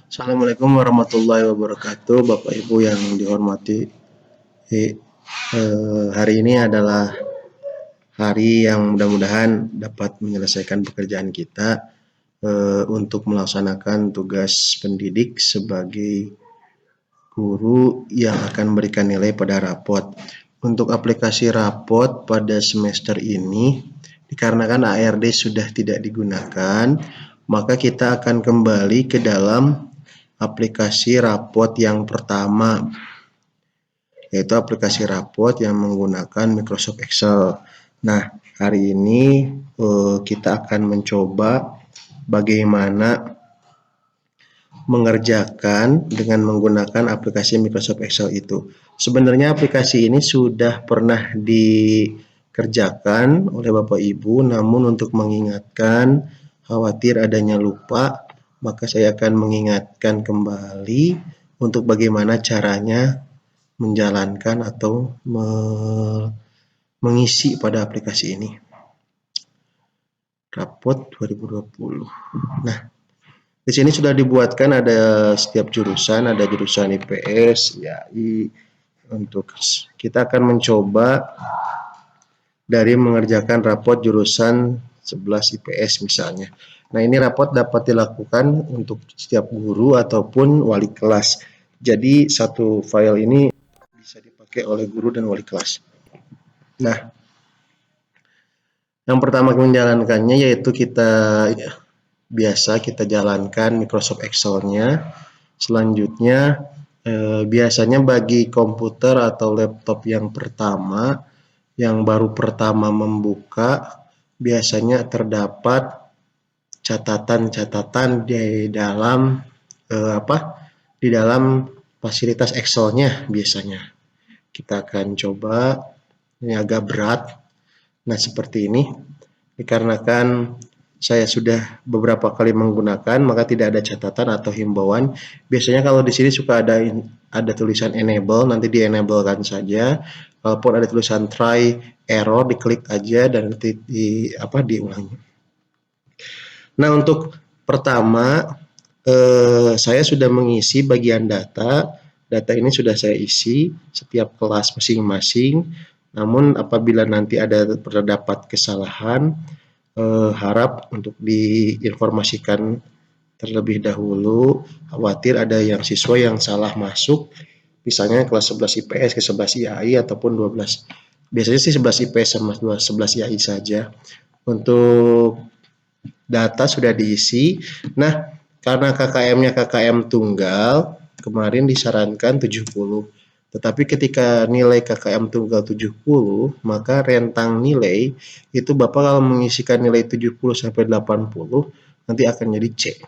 Assalamualaikum warahmatullahi wabarakatuh, Bapak Ibu yang dihormati. Hari ini adalah hari yang mudah-mudahan dapat menyelesaikan pekerjaan kita untuk melaksanakan tugas pendidik sebagai guru yang akan memberikan nilai pada rapot. Untuk aplikasi rapot pada semester ini, dikarenakan ARD sudah tidak digunakan, maka kita akan kembali ke dalam aplikasi rapot yang pertama, yaitu aplikasi rapot yang menggunakan Microsoft Excel. Nah, hari ini kita akan mencoba bagaimana mengerjakan dengan menggunakan aplikasi Microsoft Excel itu. Sebenarnya aplikasi ini sudah pernah dikerjakan oleh Bapak Ibu, namun untuk mengingatkan, khawatir adanya lupa, maka saya akan mengingatkan kembali untuk bagaimana caranya menjalankan atau mengisi pada aplikasi ini. Rapot 2020. Nah, di sini sudah dibuatkan ada setiap jurusan, ada jurusan IPS, IAI. Untuk kita akan mencoba dari mengerjakan rapot jurusan 11 IPS misalnya. Nah, ini rapot dapat dilakukan untuk setiap guru ataupun wali kelas. Jadi satu file ini bisa dipakai oleh guru dan wali kelas. Nah, yang pertama menjalankannya yaitu biasa kita jalankan Microsoft Excel-nya. Selanjutnya biasanya bagi komputer atau laptop yang pertama, yang baru pertama membuka, biasanya terdapat catatan-catatan di dalam di dalam fasilitas Excel-nya biasanya. Kita akan coba, ini agak berat. Nah, seperti ini. Dikarenakan saya sudah beberapa kali menggunakan, maka tidak ada catatan atau himbauan. Biasanya kalau di sini suka ada tulisan enable, nanti di-enablekan saja. Kalaupun ada tulisan try error, diklik aja dan nanti diulangi. Nah, untuk pertama saya sudah mengisi bagian data. Data ini sudah saya isi setiap kelas masing-masing. Namun apabila nanti terdapat kesalahan, harap untuk diinformasikan terlebih dahulu. Khawatir ada yang siswa yang salah masuk, misalnya kelas 11 IPS ke 11 IAI ataupun 12. Biasanya sih 11 IPS sama 11 IAI saja. Untuk data sudah diisi. Nah, karena KKM-nya KKM tunggal, kemarin disarankan 70. Tetapi ketika nilai KKM tunggal 70, maka rentang nilai itu Bapak kalau mengisikan nilai 70 sampai 80 nanti akan jadi C.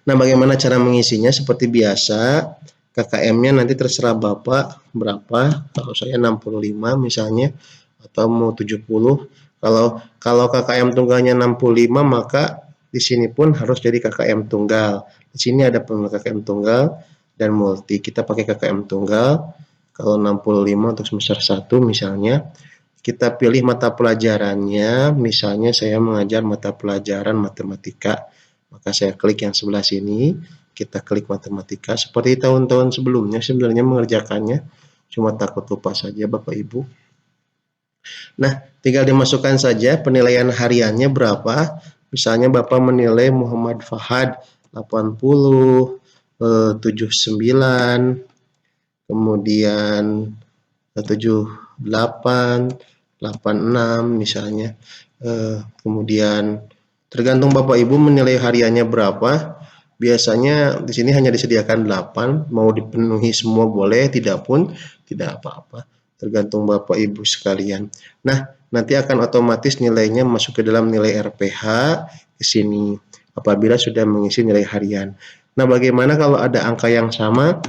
Nah, bagaimana cara mengisinya? Seperti biasa, KKM-nya nanti terserah Bapak berapa. Kalau saya 65 misalnya atau mau 70. Kalau KKM tunggalnya 65, maka di sini pun harus jadi KKM tunggal. Di sini ada KKM tunggal dan multi. Kita pakai KKM tunggal. Kalau 65 untuk semester 1 misalnya, kita pilih mata pelajarannya. Misalnya saya mengajar mata pelajaran matematika. Maka saya klik yang sebelah sini. Kita klik matematika. Seperti tahun-tahun sebelumnya sebenarnya mengerjakannya. Cuma takut lupa saja Bapak Ibu. Nah, tinggal dimasukkan saja penilaian hariannya berapa. Misalnya Bapak menilai Muhammad Fahad 80, 79, kemudian 78, 86 misalnya. Kemudian tergantung Bapak Ibu menilai hariannya berapa. Biasanya di sini hanya disediakan 8, mau dipenuhi semua boleh, tidak pun tidak apa-apa. Tergantung Bapak Ibu sekalian. Nah, nanti akan otomatis nilainya masuk ke dalam nilai RPH ke sini apabila sudah mengisi nilai harian. Nah, bagaimana kalau ada angka yang sama?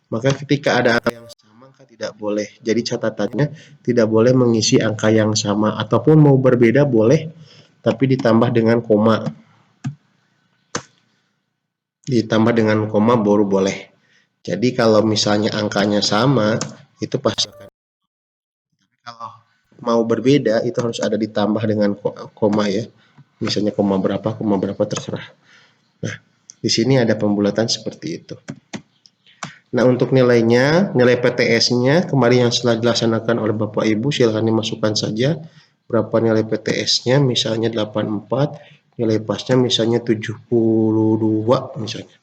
Maka ketika ada angka yang sama, maka tidak boleh. Jadi catatannya tidak boleh mengisi angka yang sama, ataupun mau berbeda boleh, tapi ditambah dengan koma. Ditambah dengan koma baru boleh. Jadi kalau misalnya angkanya sama, itu pasti akan. Kalau mau berbeda, itu harus ada ditambah dengan koma ya. Misalnya koma berapa terserah. Nah, Di sini ada pembulatan seperti itu. Nah, untuk nilainya, nilai PTS-nya kemarin yang setelah dilaksanakan oleh Bapak Ibu, silahkan dimasukkan saja berapa nilai PTS-nya, misalnya 84, nilai pasnya misalnya 72 misalnya.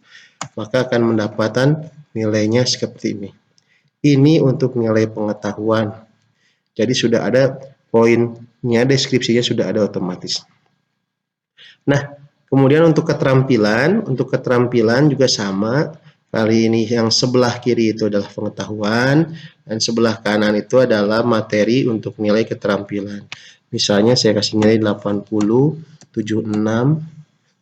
Maka akan mendapatkan nilainya seperti ini. Ini untuk nilai pengetahuan. Jadi sudah ada poinnya, deskripsinya sudah ada otomatis. Nah, kemudian untuk keterampilan juga sama. Kali ini yang sebelah kiri itu adalah pengetahuan dan sebelah kanan itu adalah materi untuk nilai keterampilan. Misalnya saya kasih nilai 80, 76,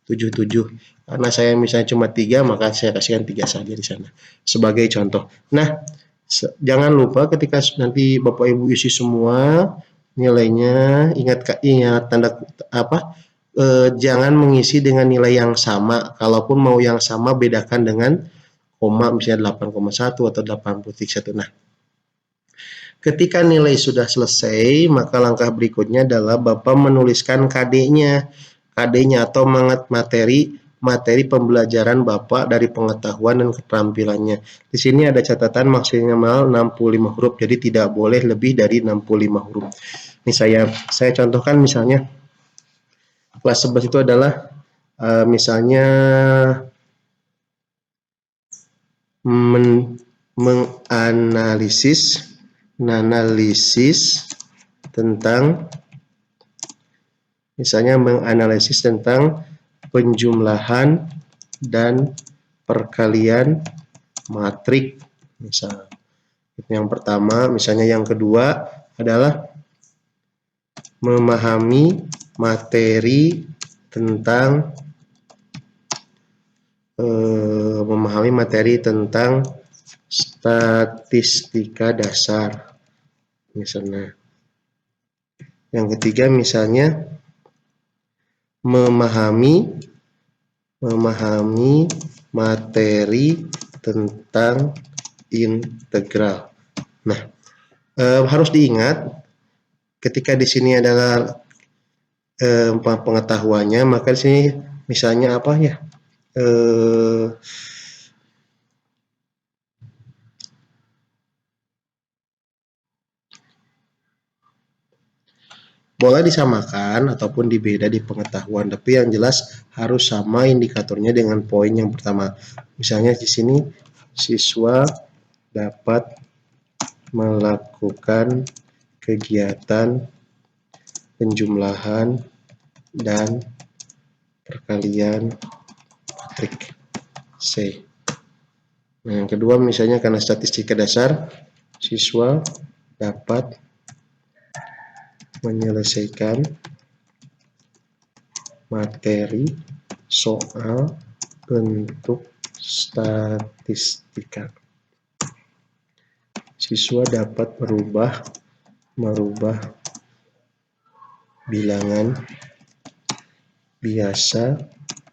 77. Karena saya misalnya cuma 3, maka saya kasihkan 3 saja di sana sebagai contoh. Nah, jangan lupa ketika nanti Bapak Ibu isi semua nilainya, ingat tanda apa? Jangan mengisi dengan nilai yang sama. Kalaupun mau yang sama, bedakan dengan koma, misalnya 8,1 atau 8,1. Nah, ketika nilai sudah selesai, maka langkah berikutnya adalah Bapak menuliskan KD-nya. KD-nya atau materi pembelajaran Bapak dari pengetahuan dan keterampilannya. Di sini ada catatan maksimal 65 huruf, jadi tidak boleh lebih dari 65 huruf. Ini saya contohkan misalnya kelas 11 itu adalah misalnya menganalisis tentang penjumlahan dan perkalian matrik. Misal itu yang pertama, misalnya yang kedua adalah memahami materi tentang statistika dasar misalnya. Yang ketiga misalnya memahami materi tentang integral. Nah, harus diingat ketika di sini adalah pengetahuannya, maka di sini misalnya apa ya? Boleh disamakan ataupun dibeda di pengetahuan, tapi yang jelas harus sama indikatornya dengan poin yang pertama. Misalnya di sini siswa dapat melakukan kegiatan penjumlahan dan perkalian matrik C. Nah, yang kedua misalnya karena statistika dasar, siswa dapat menyelesaikan materi soal bentuk statistika. Siswa dapat merubah bilangan biasa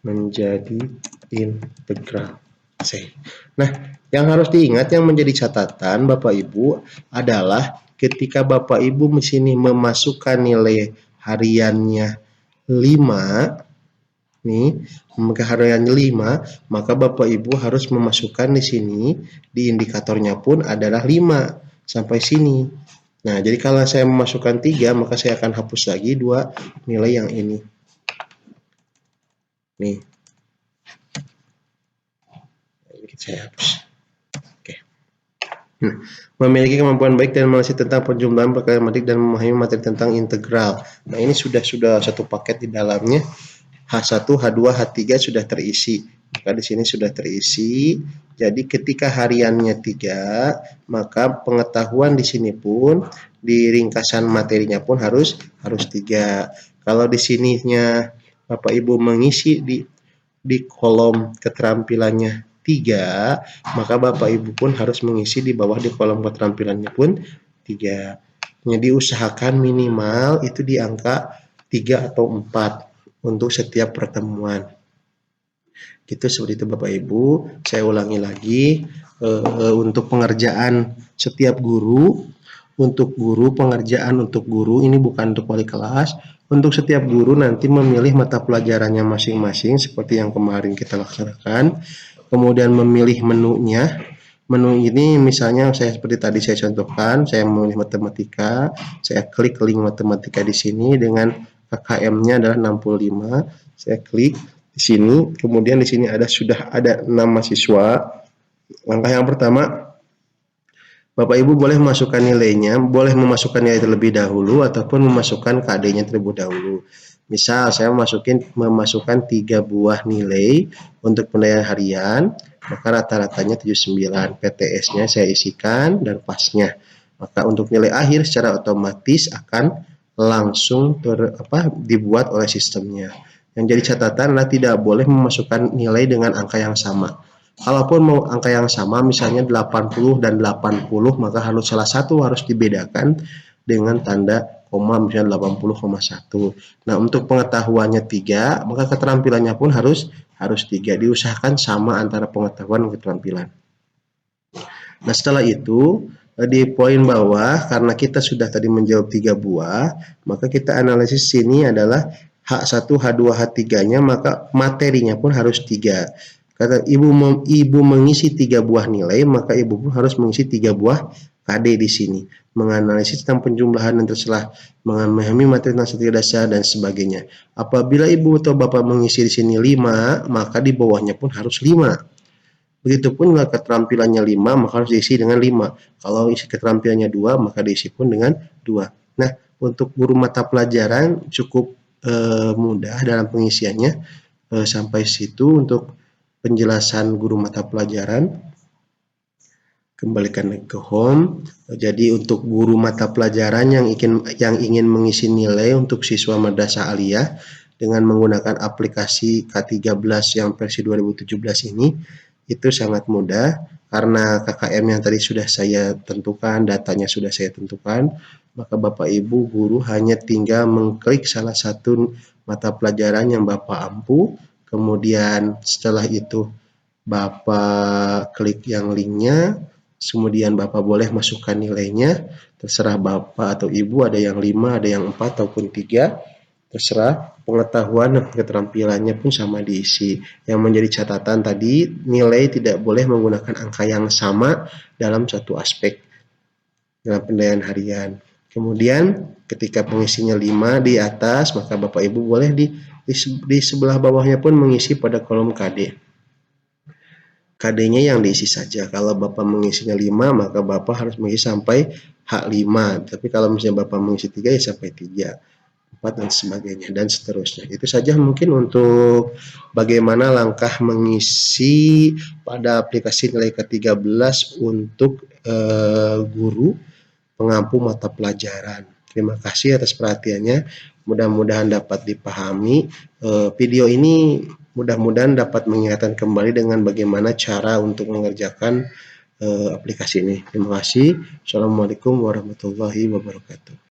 menjadi integral C. Nah, yang harus diingat yang menjadi catatan Bapak Ibu adalah ketika Bapak Ibu di sini memasukkan nilai hariannya 5 nih, hariannya 5, maka Bapak Ibu harus memasukkan di sini di indikatornya pun adalah 5 sampai sini. Nah, jadi kalau saya memasukkan 3, maka saya akan hapus lagi 2 nilai yang ini. Nih. Saya hapus. Oke. Memiliki kemampuan baik dan mengenali tentang penjumlahan perkalian matrik dan memahami materi tentang integral. Nah, ini sudah satu paket di dalamnya. H1, H2, H3 sudah terisi. Maka di sini sudah terisi. Jadi ketika hariannya 3, maka pengetahuan di sini pun di ringkasan materinya pun harus 3. Kalau di sininya Bapak Ibu mengisi di kolom keterampilannya 3, maka Bapak Ibu pun harus mengisi di bawah di kolom keterampilannya pun 3. Jadi usahakan minimal itu di angka 3 atau 4 untuk setiap pertemuan. Gitu, seperti itu Bapak Ibu. Saya ulangi lagi, untuk pengerjaan setiap guru, pengerjaan untuk guru ini bukan untuk wali kelas. Untuk setiap guru nanti memilih mata pelajarannya masing-masing seperti yang kemarin kita laksanakan. Kemudian memilih menunya. Menu ini misalnya saya seperti tadi saya contohkan, saya memilih matematika, saya klik link matematika di sini dengan KKM-nya adalah 65. Saya klik di sini, kemudian di sini sudah ada 6 mahasiswa. Langkah yang pertama, Bapak Ibu boleh memasukkan nilainya, boleh memasukkan nilai terlebih dahulu ataupun memasukkan KD-nya terlebih dahulu. Misal saya memasukkan 3 buah nilai untuk penilaian harian, maka rata-ratanya 79. PTS-nya saya isikan dan pasnya. Maka untuk nilai akhir secara otomatis akan langsung dibuat oleh sistemnya. Yang jadi catatan adalah tidak boleh memasukkan nilai dengan angka yang sama. Kalaupun mau angka yang sama, misalnya 80 dan 80, maka salah satu harus dibedakan dengan tanda koma, misalnya 80,1. Nah, untuk pengetahuannya 3, maka keterampilannya pun harus 3. Diusahakan sama antara pengetahuan dan keterampilan. Nah, setelah itu, di poin bawah, karena kita sudah tadi menjawab 3 buah, maka kita analisis sini adalah H1, H2, H3-nya, maka materinya pun harus 3. Kata ibu mengisi 3 buah nilai, maka ibu pun harus mengisi 3 buah KD di sini. Menganalisis tentang penjumlahan dan terserah, memahami materi tentang statistika dasar dan sebagainya. Apabila ibu atau bapak mengisi di sini 5, maka di bawahnya pun harus 5. Begitupun kalau keterampilannya 5, maka harus diisi dengan 5. Kalau isi keterampilannya 2, maka diisi pun dengan 2. Nah, untuk guru mata pelajaran cukup mudah dalam pengisiannya. Sampai situ untuk penjelasan guru mata pelajaran. Kembalikan ke home. Jadi untuk guru mata pelajaran yang ingin mengisi nilai untuk siswa madrasah aliyah dengan menggunakan aplikasi K13 yang versi 2017 ini, itu sangat mudah karena KKM yang tadi sudah saya tentukan, datanya sudah saya tentukan, maka Bapak Ibu guru hanya tinggal mengklik salah satu mata pelajaran yang Bapak ampu, kemudian setelah itu Bapak klik yang linknya, kemudian Bapak boleh masukkan nilainya, terserah Bapak atau Ibu, ada yang 5, ada yang 4 ataupun 3, terserah. Pengetahuan dan keterampilannya pun sama diisi. Yang menjadi catatan tadi, nilai tidak boleh menggunakan angka yang sama dalam satu aspek dalam penilaian harian. Kemudian ketika pengisinya 5 di atas, maka Bapak Ibu boleh di sebelah bawahnya pun mengisi pada kolom KD. KD-nya yang diisi saja. Kalau Bapak mengisinya 5, maka Bapak harus mengisi sampai H5. Tapi kalau misalnya Bapak mengisi 3, ya sampai 3, 4, dan sebagainya, dan seterusnya. Itu saja mungkin untuk bagaimana langkah mengisi pada aplikasi nilai ke-13 untuk guru pengampu mata pelajaran. Terima kasih atas perhatiannya. Mudah-mudahan dapat dipahami. Video ini mudah-mudahan dapat mengingatkan kembali dengan bagaimana cara untuk mengerjakan aplikasi ini. Terima kasih. Assalamualaikum warahmatullahi wabarakatuh.